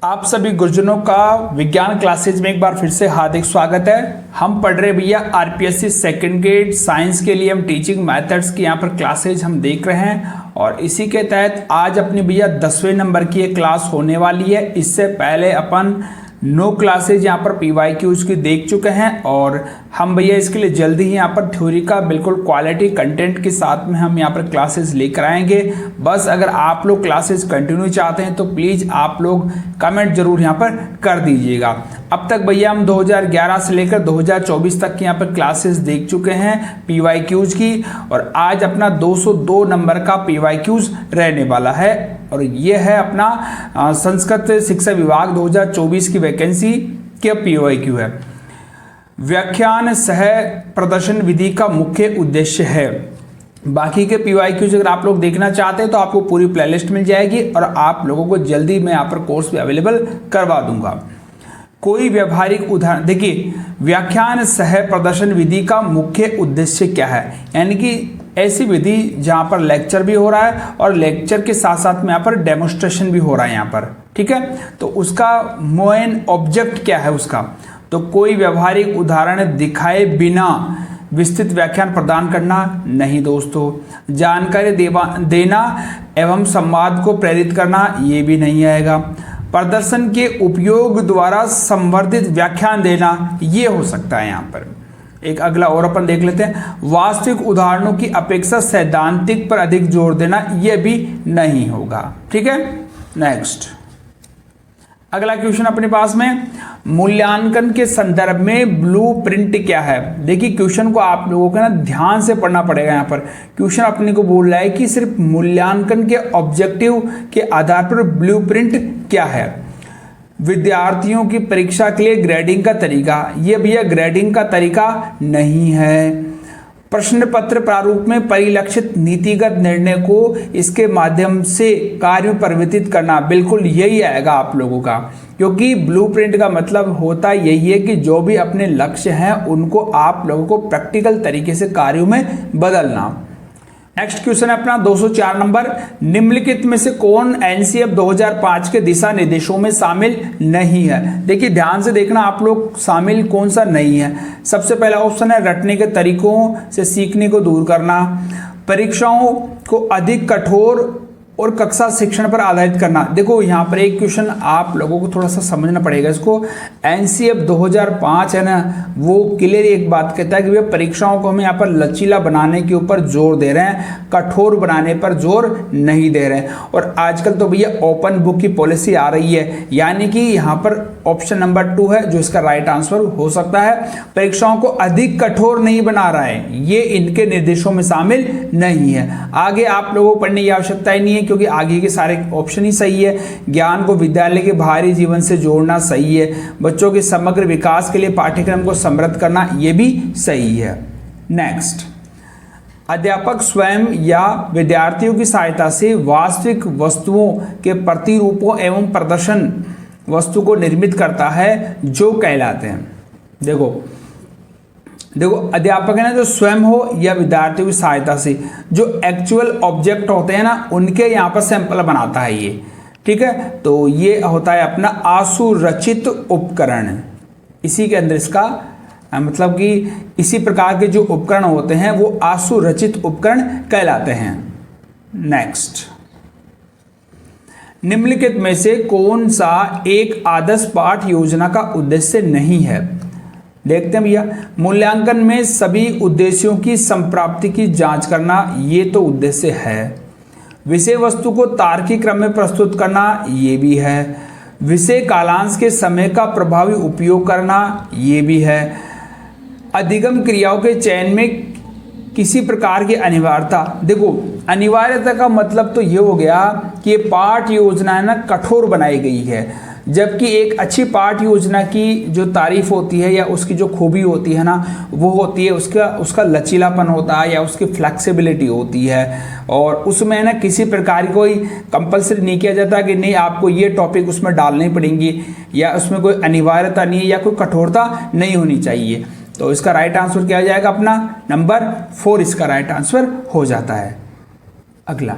आप सभी गुरुजनों का विज्ञान क्लासेज में एक बार फिर से हार्दिक स्वागत है। हम पढ़ रहे भैया आरपीएससी सेकंड ग्रेड साइंस के लिए हम टीचिंग मेथड्स की यहाँ पर क्लासेज हम देख रहे हैं और इसी के तहत आज अपनी भैया 10वें नंबर की एक क्लास होने वाली है। इससे पहले अपन 9 क्लासेज यहाँ पर पीवाईक्यूज की देख चुके हैं और हम भैया इसके लिए जल्दी ही यहाँ पर थ्योरी का बिल्कुल क्वालिटी कंटेंट के साथ में हम यहाँ पर क्लासेस लेकर आएंगे। बस अगर आप लोग क्लासेस कंटिन्यू चाहते हैं तो प्लीज़ आप लोग कमेंट जरूर यहाँ पर कर दीजिएगा। अब तक भैया हम 2011 से लेकर 2024 तक की यहाँ पर क्लासेस देख चुके हैं पीवाईक्यूज की और आज अपना 202 नंबर का पीवाईक्यूज रहने वाला है और ये है अपना संस्कृत शिक्षा विभाग 2024 की वैकेंसी के पीवाईक्यू है। व्याख्यान सह प्रदर्शन विधि का मुख्य उद्देश्य है। बाकी के पीवाईक्यूज अगर आप लोग देखना चाहते हैं तो आपको पूरी प्लेलिस्ट मिल जाएगी और आप लोगों को जल्दी मैं यहाँ पर कोर्स भी अवेलेबल करवा दूंगा। कोई व्यवहारिक उदाहरण देखिए, व्याख्यान सह प्रदर्शन विधि का मुख्य उद्देश्य क्या है, यानी कि ऐसी विधि जहां पर लेक्चर भी हो रहा है और लेक्चर के साथ साथ में यहाँ पर डेमोन्स्ट्रेशन भी हो रहा है यहाँ पर, ठीक है। तो उसका मेन ऑब्जेक्ट क्या है उसका, तो कोई व्यवहारिक उदाहरण दिखाए बिना विस्तृत व्याख्यान प्रदान करना नहीं दोस्तों। जानकारी देना एवं संवाद को प्रेरित करना ये भी नहीं आएगा। प्रदर्शन के उपयोग द्वारा संवर्धित व्याख्यान देना ये हो सकता है यहाँ पर। एक अगला और अपन देख लेते हैं, वास्तविक उदाहरणों की अपेक्षा सैद्धांतिक पर अधिक जोर देना यह भी नहीं होगा, ठीक है। नेक्स्ट अगला क्वेश्चन अपने पास में, मूल्यांकन के संदर्भ में ब्लूप्रिंट क्या है। देखिए क्वेश्चन को आप लोगों को ना ध्यान से पढ़ना पड़ेगा। यहाँ पर क्वेश्चन अपने को बोल रहा है कि सिर्फ मूल्यांकन के ऑब्जेक्टिव के आधार पर ब्लूप्रिंट क्या है। विद्यार्थियों की परीक्षा के लिए ग्रेडिंग का तरीका, ये भैया ग्रेडिंग का तरीका नहीं है। प्रश्न पत्र प्रारूप में परिलक्षित नीतिगत निर्णय को इसके माध्यम से कार्य में परिवर्तित करना, बिल्कुल यही आएगा आप लोगों का, क्योंकि ब्लूप्रिंट का मतलब होता यही है कि जो भी अपने लक्ष्य हैं उनको आप लोगों को प्रैक्टिकल तरीके से कार्यों में बदलना। नेक्स्ट क्वेश्चन है अपना 204 नंबर, निम्नलिखित में से कौन एनसीएफ 2005 के दिशा निर्देशों में शामिल नहीं है। देखिए ध्यान से देखना आप लोग, शामिल कौन सा नहीं है। सबसे पहला ऑप्शन है रटने के तरीकों से सीखने को दूर करना, परीक्षाओं को अधिक कठोर और कक्षा शिक्षण पर आधारित करना। देखो यहाँ पर एक क्वेश्चन आप लोगों को थोड़ा सा समझना पड़ेगा इसको। एनसीएफ 2005 है ना, वो क्लियर एक बात कहता है कि भैया परीक्षाओं को हम यहाँ पर लचीला बनाने के ऊपर जोर दे रहे हैं, कठोर बनाने पर जोर नहीं दे रहे हैं। और आजकल तो भैया ओपन बुक की पॉलिसी आ रही है, यानी कि यहाँ पर ऑप्शन नंबर 2 है जो इसका राइट आंसर हो सकता है। परीक्षाओं को अधिक कठोर नहीं बना रहा है, ये इनके निर्देशों में शामिल नहीं है। आगे आप लोगों को पढ़ने की आवश्यकता ही नहीं है क्योंकि आगे के सारे ऑप्शन ही सही है। ज्ञान को विद्यालय के बाहरी जीवन से जोड़ना सही है। बच्चों के समग्र विकास के लिए पाठ्यक्रम को समृद्ध करना यह भी सही है। नेक्स्ट, अध्यापक स्वयं या विद्यार्थियों की सहायता से वास्तविक वस्तुओं के प्रतिरूपों एवं प्रदर्शन वस्तु को निर्मित करता है जो कहलाते हैं। देखो अध्यापक है ना, जो स्वयं हो या विद्यार्थियों की सहायता से जो एक्चुअल ऑब्जेक्ट होते हैं ना उनके यहाँ पर सैंपल बनाता है ये, ठीक है। तो ये होता है अपना आसुरचित उपकरण। इसी के अंदर इसका मतलब कि इसी प्रकार के जो उपकरण होते हैं वो आसुरचित उपकरण कहलाते हैं। नेक्स्ट, निम्नलिखित में से कौन सा एक आदर्श पाठ योजना का उद्देश्य नहीं है। देखते हैं भैया, मूल्यांकन में सभी उद्देश्यों की संप्राप्ति की जांच करना ये तो उद्देश्य है। विषय वस्तु को तार्किक क्रम में प्रस्तुत करना ये भी है। विषय कालांश के समय का प्रभावी उपयोग करना ये भी है। अधिगम क्रियाओं के चयन में किसी प्रकार की अनिवार्यता, देखो अनिवार्यता का मतलब तो ये हो गया कि ये पाठ योजना ना कठोर बनाई गई है, जबकि एक अच्छी पाठ योजना की जो तारीफ होती है या उसकी जो खूबी होती है ना वो होती है उसका लचीलापन होता है या उसकी फ्लेक्सिबिलिटी होती है। और उसमें ना किसी प्रकार की कोई कंपलसरी नहीं किया जाता कि नहीं आपको ये टॉपिक उसमें डालने पड़ेंगी या उसमें कोई अनिवार्यता नहीं है या कोई कठोरता नहीं होनी चाहिए। तो इसका राइट आंसर क्या हो जाएगा अपना नंबर 4, इसका राइट आंसर हो जाता है। अगला,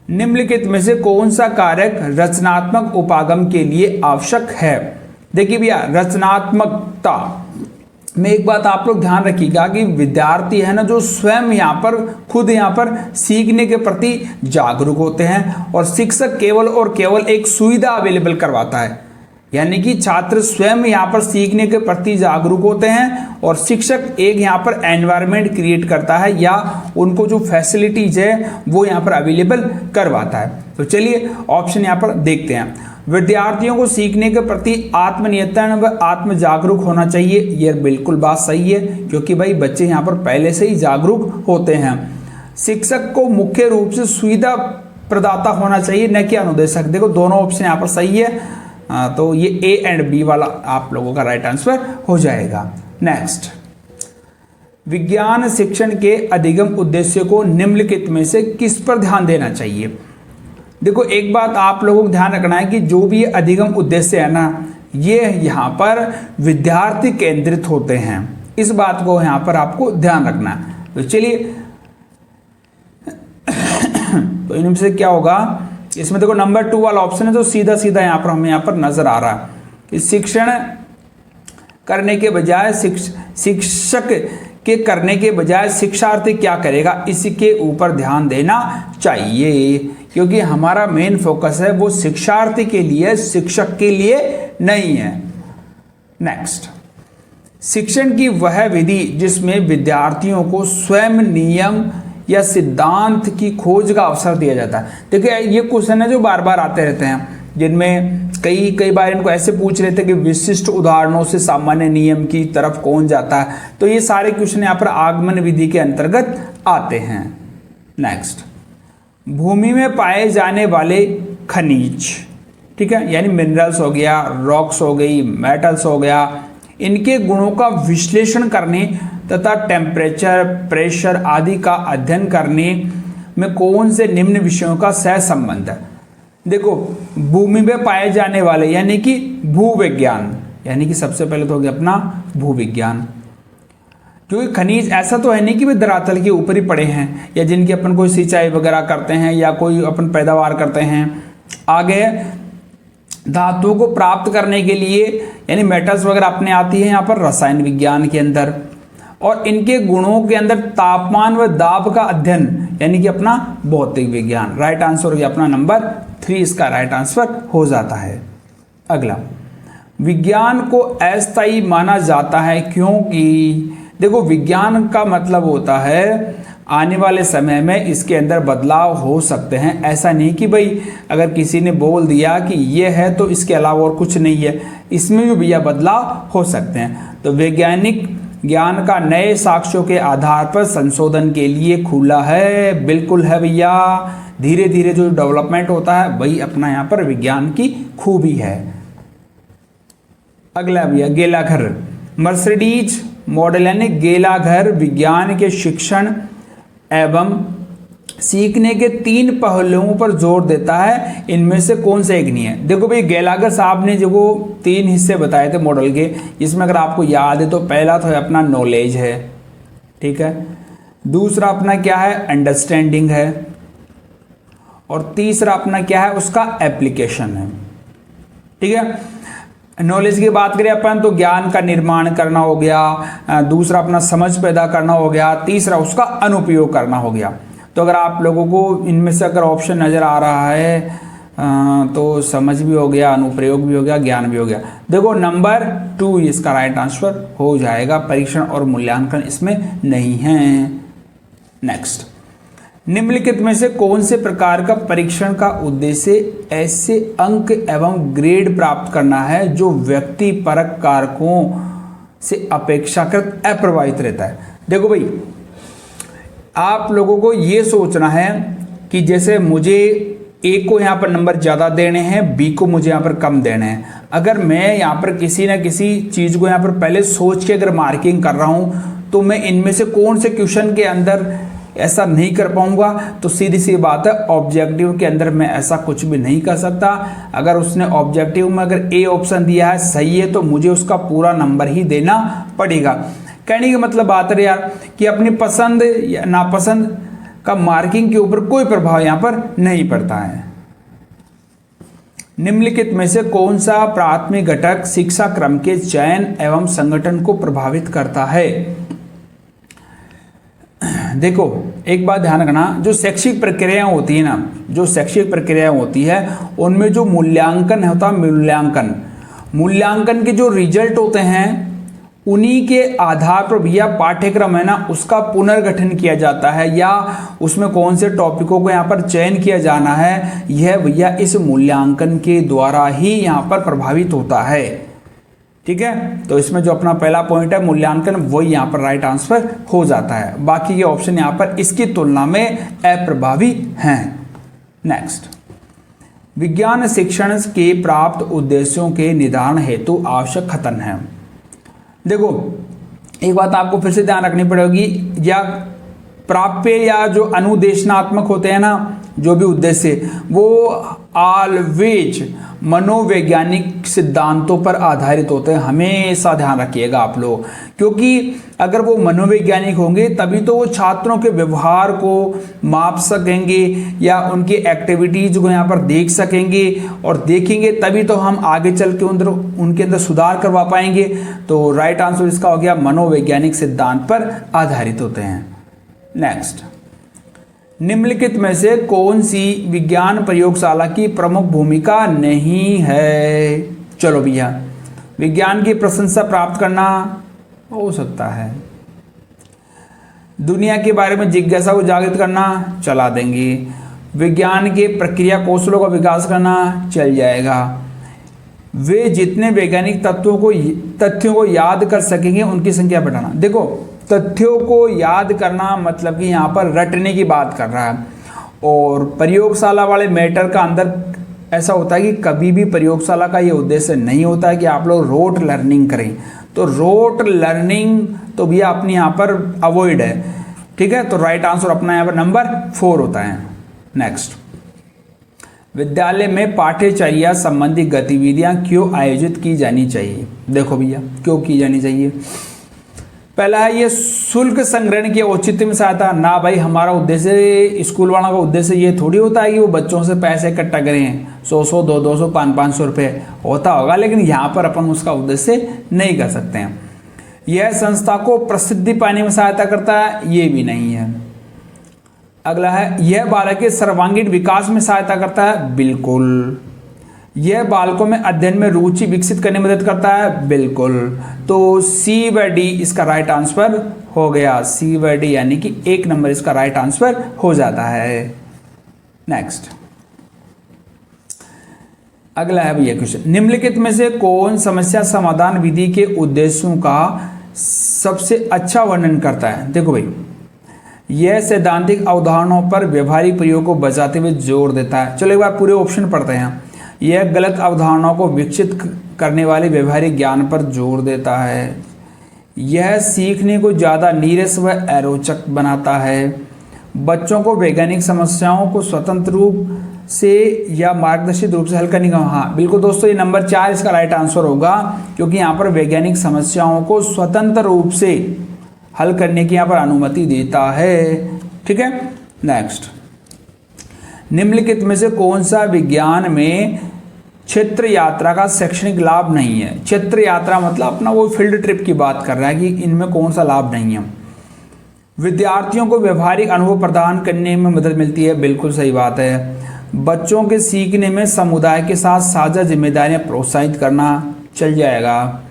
निम्नलिखित में से कौन सा कारक रचनात्मक उपागम के लिए आवश्यक है? देखिए भैया, रचनात्मकता में एक बात आप लोग ध्यान रखिएगा कि विद्यार्थी है ना जो स्वयं यहाँ पर खुद यहाँ पर सीखने के प्रति जागरूक होते हैं और शिक्षक केवल और केवल एक सुविधा अवेलेबल करवाता है। यानी कि छात्र स्वयं यहाँ पर सीखने के प्रति जागरूक होते हैं और शिक्षक एक यहाँ पर एनवायरनमेंट क्रिएट करता है या उनको जो फैसिलिटीज है वो यहाँ पर अवेलेबल करवाता है। तो चलिए ऑप्शन यहाँ पर देखते हैं। विद्यार्थियों को सीखने के प्रति आत्मनियंत्रण व आत्म जागरूक होना चाहिए। ये बिल्कुल बात सही है, क्योंकि भाई बच्चे यहाँ पर पहले से ही जागरूक होते हैं। शिक्षक को मुख्य रूप से सुविधा प्रदाता होना चाहिए, न कि अनुदेशक। देखो दोनों ऑप्शन यहाँ पर सही है। तो ये ए एंड बी वाला आप लोगों का राइट आंसर हो जाएगा। नेक्स्ट, विज्ञान शिक्षण के अधिगम उद्देश्य को निम्नलिखित में से किस पर ध्यान देना चाहिए? देखो एक बात आप लोगों को ध्यान रखना है कि जो भी अधिगम उद्देश्य है ना, ये यहाँ पर विद्यार्थी केंद्रित होते हैं। इस बात को यहाँ पर आपको ध्यान रखना है। तो चलिए तो इनमें से क्या होगा? इसमें देखो नंबर 2 वाला ऑप्शन है जो सीधा सीधा यहाँ पर हमें यहाँ पर नजर आ रहा है कि शिक्षण करने के बजाय शिक्षक के करने के बजाय शिक्षार्थी क्या करेगा, इसके ऊपर ध्यान देना चाहिए, क्योंकि हमारा मेन फोकस है वो शिक्षार्थी के लिए, शिक्षक के लिए नहीं है। नेक्स्ट, शिक्षण की वह विधि जिसमें विद्यार्थियों को स्वयं नियम या सिद्धांत की खोज का अवसर दिया जाता है। देखिए ये क्वेश्चन है जो बार बार आते रहते हैं, जिनमें कई बार इनको ऐसे पूछ रहे थे कि विशिष्ट उदाहरणों से सामान्य नियम की तरफ कौन जाता है। तो ये सारे क्वेश्चन यहाँ पर आगमन विधि के अंतर्गत आते हैं। नेक्स्ट, भूमि में पाए जाने वाले खनिज, ठीक है, यानी मिनरल्स हो गया, रॉक्स हो गई, मेटल्स हो गया, इनके गुणों का विश्लेषण करने तथा टेम्परेचर, प्रेशर आदि का अध्ययन करने में कौन से निम्न विषयों का सह संबंध है? देखो भूमि में पाए जाने वाले यानी कि भूविज्ञान, यानी कि सबसे पहले तो हो गया अपना भूविज्ञान, क्योंकि खनिज ऐसा तो है नहीं कि वे धरातल के ऊपर ही पड़े हैं या जिनकी अपन कोई सिंचाई वगैरह करते हैं या कोई अपन पैदावार करते हैं। आगे धातुओं को प्राप्त करने के लिए यानी मेटल्स वगैरह अपने आती है यहाँ पर रसायन विज्ञान के अंदर, और इनके गुणों के अंदर तापमान व दाब का अध्ययन यानी कि अपना भौतिक विज्ञान। राइट आंसर हो गया अपना नंबर 3, इसका राइट आंसर हो जाता है। अगला, विज्ञान को अस्थायी माना जाता है क्योंकि देखो विज्ञान का मतलब होता है आने वाले समय में इसके अंदर बदलाव हो सकते हैं। ऐसा नहीं कि भाई अगर किसी ने बोल दिया कि ये है तो इसके अलावा और कुछ नहीं है, इसमें भी भैया बदलाव हो सकते हैं। तो वैज्ञानिक ज्ञान का नए साक्ष्यों के आधार पर संशोधन के लिए खुला है। बिल्कुल है भैया, धीरे धीरे जो डेवलपमेंट होता है वही अपना यहाँ पर विज्ञान की खूबी है। अगला भैया गेलाघर, मर्सिडीज मॉडल यानी गेलाघर विज्ञान के शिक्षण एवं सीखने के 3 पहलुओं पर जोर देता है, इनमें से कौन सा एक नहीं है? देखो भाई गेलाघर साहब ने जो 3 हिस्से बताए थे मॉडल के, इसमें अगर आपको याद है तो पहला तो है अपना नॉलेज है, ठीक है, दूसरा अपना क्या है अंडरस्टैंडिंग है, और तीसरा अपना क्या है उसका एप्लीकेशन है। ठीक है, नॉलेज की बात करें अपन तो ज्ञान का निर्माण करना हो गया, दूसरा अपना समझ पैदा करना हो गया, तीसरा उसका अनुप्रयोग करना हो गया। तो अगर आप लोगों को इनमें से अगर ऑप्शन नज़र आ रहा है तो समझ भी हो गया, अनुप्रयोग भी हो गया, ज्ञान भी हो गया। देखो नंबर 2 इसका राइट आंसर हो जाएगा, परीक्षण और मूल्यांकन इसमें नहीं है। नेक्स्ट, निम्नलिखित में से कौन से प्रकार का परीक्षण का उद्देश्य ऐसे अंक एवं ग्रेड प्राप्त करना है जो व्यक्ति परक कारकों से अपेक्षाकृत अप्रभावित रहता है? देखो भाई आप लोगों को ये सोचना है कि जैसे मुझे ए को यहाँ पर नंबर ज़्यादा देने हैं, बी को मुझे यहाँ पर कम देने हैं। अगर मैं यहाँ पर किसी न किसी चीज़ को यहाँ पर पहले सोच के अगर मार्किंग कर रहा हूँ तो मैं इनमें से कौन से क्वेश्चन के अंदर ऐसा नहीं कर पाऊंगा। तो सीधी सी बात है ऑब्जेक्टिव के अंदर मैं ऐसा कुछ भी नहीं कर सकता। अगर उसने ऑब्जेक्टिव में अगर ए ऑप्शन दिया है सही है तो मुझे उसका पूरा नंबर ही देना पड़ेगा। कहने का मतलब बात है यार कि अपनी पसंद या नापसंद का मार्किंग के ऊपर कोई प्रभाव यहाँ पर नहीं पड़ता है। निम्नलिखित में से कौन सा प्राथमिक घटक शिक्षा क्रम के चयन एवं संगठन को प्रभावित करता है? देखो एक बात ध्यान रखना, जो शैक्षिक प्रक्रियाएं होती है ना, जो शैक्षिक प्रक्रियाएं होती है उनमें जो मूल्यांकन होता है, मूल्यांकन के जो रिजल्ट होते हैं उन्हीं के आधार पर भैया पाठ्यक्रम है ना उसका पुनर्गठन किया जाता है, या उसमें कौन से टॉपिकों को यहाँ पर चयन किया जाना है, यह भैया इस मूल्यांकन के द्वारा ही यहाँ पर प्रभावित होता है। ठीक है, तो इसमें जो अपना पहला पॉइंट है मूल्यांकन, वही यहाँ पर राइट आंसर हो जाता है। बाकी के ऑप्शन यहाँ पर इसकी तुलना में अप्रभावी हैं। नेक्स्ट, विज्ञान शिक्षण के प्राप्त उद्देश्यों के निर्धारण हेतु आवश्यक कथन है। देखो एक बात आपको फिर से ध्यान रखनी पड़ेगी, या प्राप्य या जो अनुदेशनात्मक होते हैं ना, जो भी उद्देश्य, वो ऑलवेज मनोवैज्ञानिक सिद्धांतों पर आधारित होते हैं। हमेशा ध्यान रखिएगा आप लोग, क्योंकि अगर वो मनोवैज्ञानिक होंगे तभी तो वो छात्रों के व्यवहार को माप सकेंगे या उनकी एक्टिविटीज को यहाँ पर देख सकेंगे, और देखेंगे तभी तो हम आगे चल के उनके अंदर सुधार करवा पाएंगे। तो राइट आंसर इसका हो गया मनोवैज्ञानिक सिद्धांत पर आधारित होते हैं। नेक्स्ट, निम्नलिखित में से कौन सी विज्ञान प्रयोगशाला की प्रमुख भूमिका नहीं है? चलो भैया, विज्ञान की प्रशंसा प्राप्त करना हो सकता है, दुनिया के बारे में जिज्ञासा को जागृत करना चला देंगे, विज्ञान के प्रक्रिया कौशलों का विकास करना चल जाएगा, वे जितने वैज्ञानिक तथ्यों को याद कर सकेंगे उनकी संख्या बढ़ाना। देखो तथ्यों को याद करना मतलब कि यहाँ पर रटने की बात कर रहा है, और प्रयोगशाला वाले मैटर का अंदर ऐसा होता है कि कभी भी प्रयोगशाला का ये उद्देश्य नहीं होता है कि आप लोग रोट लर्निंग करें। तो रोट लर्निंग तो भी अपनी यहाँ पर अवॉइड है। ठीक है, तो राइट आंसर अपना यहाँ पर नंबर 4 होता है। नेक्स्ट, विद्यालय में पाठ्यचर्या संबंधी गतिविधियां क्यों आयोजित की जानी चाहिए? देखो भैया क्यों की जानी चाहिए। पहला है ये शुल्क संग्रहण की औचित्य में सहायता। ना भाई, हमारा उद्देश्य, स्कूल वालों का उद्देश्य ये थोड़ी होता है कि वो बच्चों से पैसे इकट्ठा करें, 100 200 500 रुपये होता होगा, लेकिन यहाँ पर अपन उसका उद्देश्य नहीं कर सकते हैं। यह संस्था को प्रसिद्धि पाने में सहायता करता है, ये भी नहीं है। अगला है, यह बालक के सर्वांगीण विकास में सहायता करता है, बिल्कुल। यह बालकों में अध्ययन में रुचि विकसित करने में मदद करता है, बिल्कुल। तो सी व डी इसका राइट आंसर हो गया, सी व डी यानी कि 1 नंबर इसका राइट आंसर हो जाता है। नेक्स्ट, अगला है भैया क्वेश्चन, निम्नलिखित में से कौन समस्या समाधान विधि के उद्देश्यों का सबसे अच्छा वर्णन करता है? देखो भाई, यह सैद्धांतिक अवधारणाओं पर व्यवहारिक प्रयोग को बचाते हुए जोर देता है। चलो एक बार पूरे ऑप्शन पढ़ते हैं। यह गलत अवधारणाओं को विकसित करने वाले व्यवहारिक ज्ञान पर जोर देता है। यह सीखने को ज़्यादा नीरस व अरोचक बनाता है। बच्चों को वैज्ञानिक समस्याओं को स्वतंत्र रूप से या मार्गदर्शित रूप से हल करने का, हाँ बिल्कुल दोस्तों, ये नंबर 4 इसका राइट आंसर होगा, क्योंकि यहाँ पर वैज्ञानिक समस्याओं को स्वतंत्र रूप से हल करने की यहाँ पर अनुमति देता है। ठीक है, नेक्स्ट, निम्नलिखित में से कौन सा विज्ञान में क्षेत्र यात्रा का शैक्षणिक लाभ नहीं है? क्षेत्र यात्रा मतलब अपना वो फील्ड ट्रिप की बात कर रहा है कि इनमें कौन सा लाभ नहीं है। विद्यार्थियों को व्यवहारिक अनुभव प्रदान करने में मदद मिलती है, बिल्कुल सही बात है। बच्चों के सीखने में समुदाय के साथ साझा जिम्मेदारियां प्रोत्साहित करना चल जाएगा।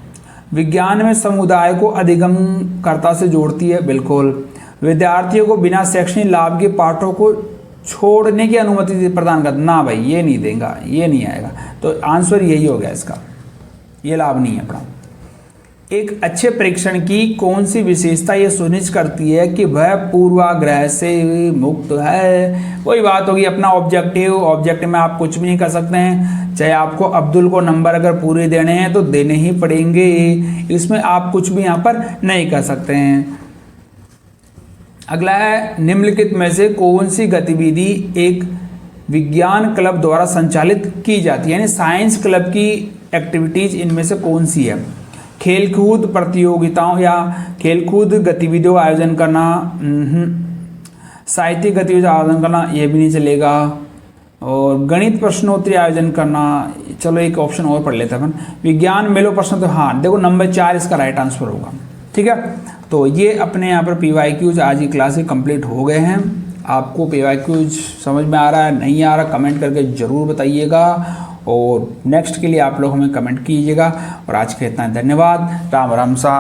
विज्ञान में समुदाय को अधिगमकर्ता से जोड़ती है, बिल्कुल। विद्यार्थियों को बिना शैक्षणिक लाभ के पाठों को छोड़ने की अनुमति प्रदान करना, ना भाई ये नहीं देगा, ये नहीं आएगा। तो आंसर यही हो गया इसका, ये लाभ नहीं है अपना। एक अच्छे परीक्षण की कौन सी विशेषता ये सुनिश्चित करती है कि वह पूर्वाग्रह से मुक्त है? वही बात होगी अपना ऑब्जेक्टिव में आप कुछ भी नहीं कर सकते हैं। चाहे आपको अब्दुल को नंबर अगर पूरे देने हैं तो देने ही पड़ेंगे, इसमें आप कुछ भी यहाँ पर नहीं कर सकते हैं। अगला है, निम्नलिखित में से कौन सी गतिविधि एक विज्ञान क्लब द्वारा संचालित की जाती है? यानी साइंस क्लब की एक्टिविटीज इनमें से कौन सी है? खेलकूद प्रतियोगिताओं या खेलकूद गतिविधियों का आयोजन करना, साहित्यिक गतिविधि आयोजन करना ये भी नहीं चलेगा, और गणित प्रश्नोत्तरी आयोजन करना, चलो एक ऑप्शन और पढ़ लेते हैं अपन, विज्ञान मेलों प्रश्न, तो हाँ देखो नंबर 4 इसका राइट आंसर होगा। ठीक है, तो ये अपने यहाँ पर PYQs आज की क्लास के कंप्लीट हो गए हैं। आपको PYQs समझ में आ रहा है नहीं आ रहा कमेंट करके ज़रूर बताइएगा, और नेक्स्ट के लिए आप लोग हमें कमेंट कीजिएगा। और आज के इतना धन्यवाद। राम राम सा।